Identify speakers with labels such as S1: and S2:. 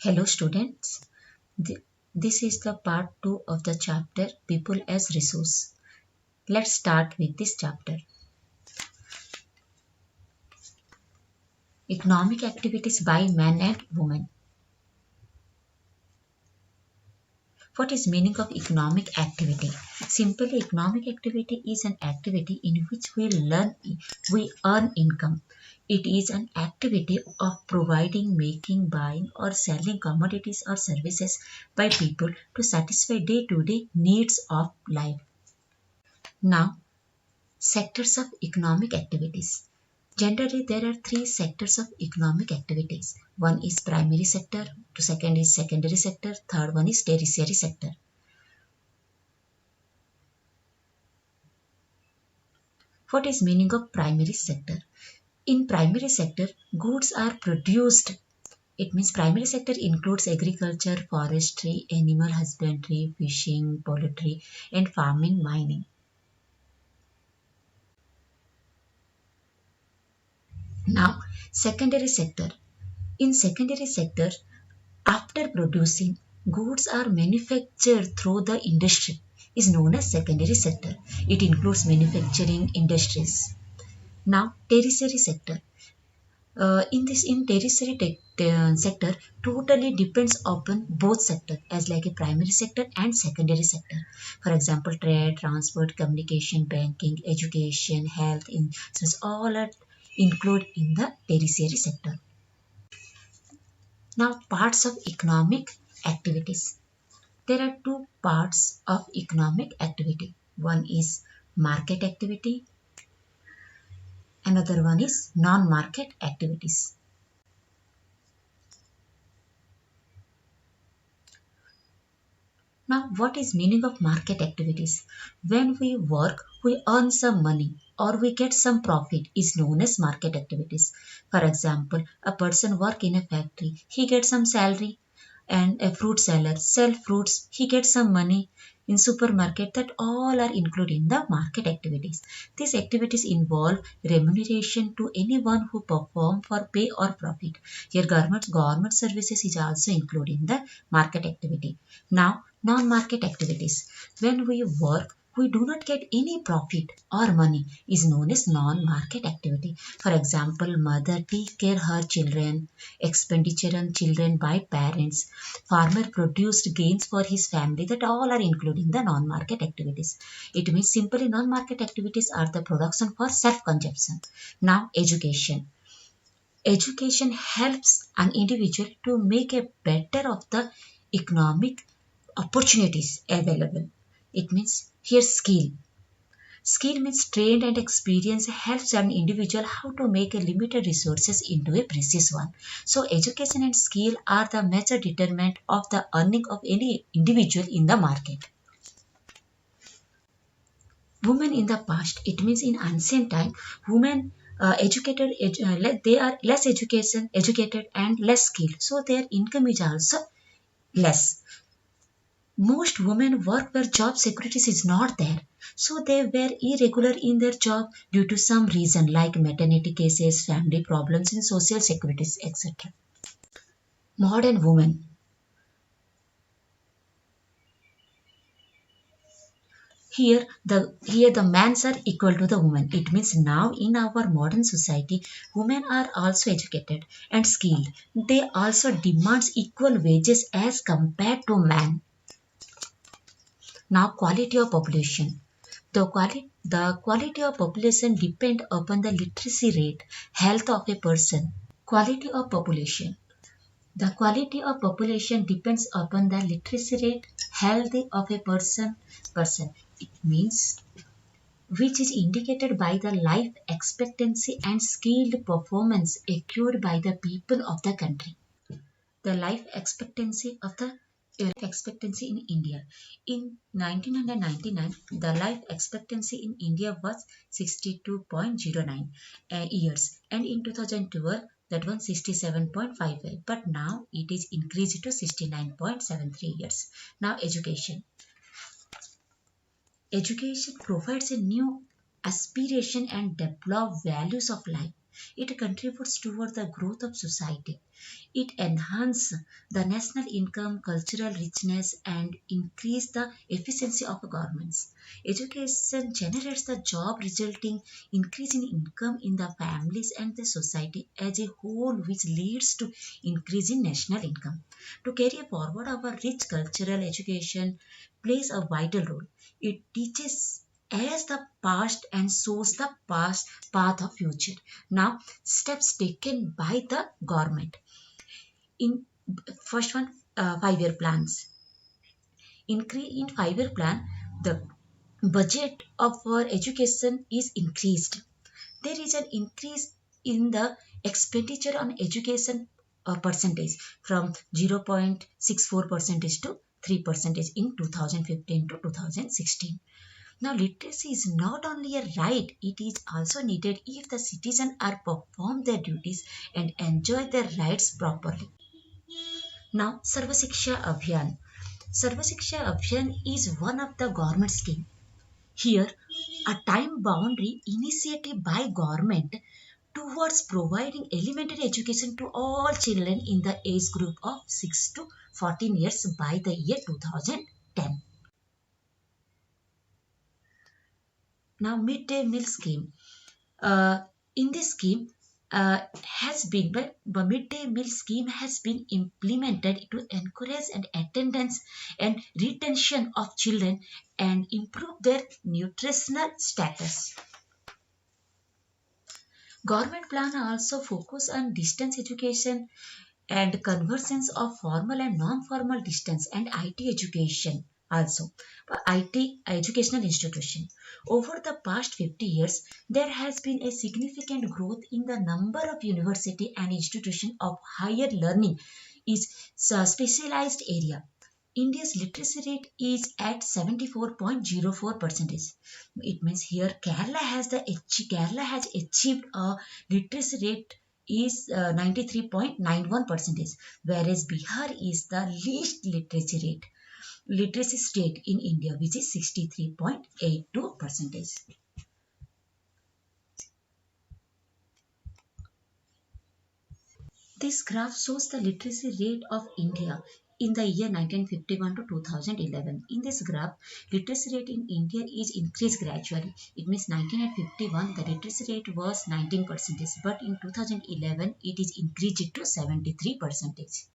S1: Hello students, this is the part 2 of the chapter People as Resource. Let's start with this chapter. Economic activities by men and women. What is meaning of economic activity? Simply, economic activity is an activity in which we earn income. It is an activity of providing, making, buying or selling commodities or services by people to satisfy day-to-day needs of life. Now, sectors of economic activities. Generally, there are three sectors of economic activities. One is primary sector, second is secondary sector, third one is tertiary sector. What is meaning of primary sector? In primary sector, goods are produced. It means primary sector includes agriculture, forestry, animal husbandry, fishing, poultry, and farming, mining. Now, secondary sector. In secondary sector, after producing, goods are manufactured through the industry is known as secondary sector. It includes manufacturing industries. Now, tertiary sector. In tertiary sector, totally depends upon both sector as like a primary sector and secondary sector. For example, trade, transport, communication, banking, education, health, insurance, all are included in the tertiary sector. Now, parts of economic activities. There are two parts of economic activity. One is market activity, another one is non-market activities. Now, what is meaning of market activities? When we work, we earn some money or we get some profit is known as market activities. For example, a person work in a factory, he gets some salary, and a fruit seller sell fruits, he gets some money. In supermarket, that all are included in the market activities. These activities involve remuneration to anyone who perform for pay or profit. Here government services is also included in the market activity. Now, non-market activities. When we work, we do not get any profit or money is known as non-market activity. For example, mother take care her children, expenditure on children by parents, farmer produced gains for his family, that all are included in the non-market activities. It means simply non-market activities are the production for self-consumption. Now, education. Education helps an individual to make a better of the economic opportunities available. It means here skill. Skill means trained and experience helps an individual how to make a limited resources into a precious one. So education and skill are the major determinant of the earning of any individual in the market. Women in the past, it means in ancient time, women they are less educated and less skilled. So their income is also less. Most women work where job security is not there. So they were irregular in their job due to some reason like maternity cases, family problems in social securities, etc. Modern women. Here the mans are equal to the women. It means now in our modern society, women are also educated and skilled. They also demands equal wages as compared to men. Now quality of population. The quality of population depend upon the literacy rate, health of a person. Quality of population. The quality of population depends upon the literacy rate, health of a person. It means which is indicated by the life expectancy and skilled performance acquired by the people of the country. The life expectancy of the expectancy in India. In 1999, the life expectancy in India was 62.09 years, and in 2012, that was 67.55. But now it is increased to 69.73 years. Now, education. Education provides a new aspiration and develop values of life. It contributes toward the growth of society. It enhances the national income, cultural richness, and increase the efficiency of governments. Education generates the job, resulting increase in income in the families and the society as a whole, which leads to increase in national income. To carry forward our rich cultural education plays a vital role. It teaches as the past and shows the past path of future. Now, steps taken by the government. In first one, 5 year plans. In 5 year plan, the budget of our education is increased. There is an increase in the expenditure on education percentage from 0.64 percentage to 3 percentage in 2015 to 2016. Now, literacy is not only a right, it is also needed if the citizens are perform their duties and enjoy their rights properly. Now, Sarva Shiksha Abhiyan. Sarva Shiksha Abhiyan is one of the government scheme. Here, a time boundary initiative by government towards providing elementary education to all children in the age group of 6 to 14 years by the year 2010. Now, midday meal scheme. Uh, in this scheme, the midday meal scheme has been implemented to encourage and attendance and retention of children and improve their nutritional status. Government plan also focus on distance education and conversions of formal and non-formal distance and IT education also. IT educational institution. Over the past 50 years, there has been a significant growth in the number of university and institution of higher learning is specialized area. India's literacy rate is at 74.04 percentage. It means here Kerala has achieved a literacy rate is 93.91 percentage, whereas Bihar is the least literacy state in India, which is 63.82 percentage. This graph shows the literacy rate of India in the year 1951 to 2011. In this graph, literacy rate in India is increased gradually. It means 1951 the literacy rate was 19 percentage, but in 2011 it is increased to 73 percentage.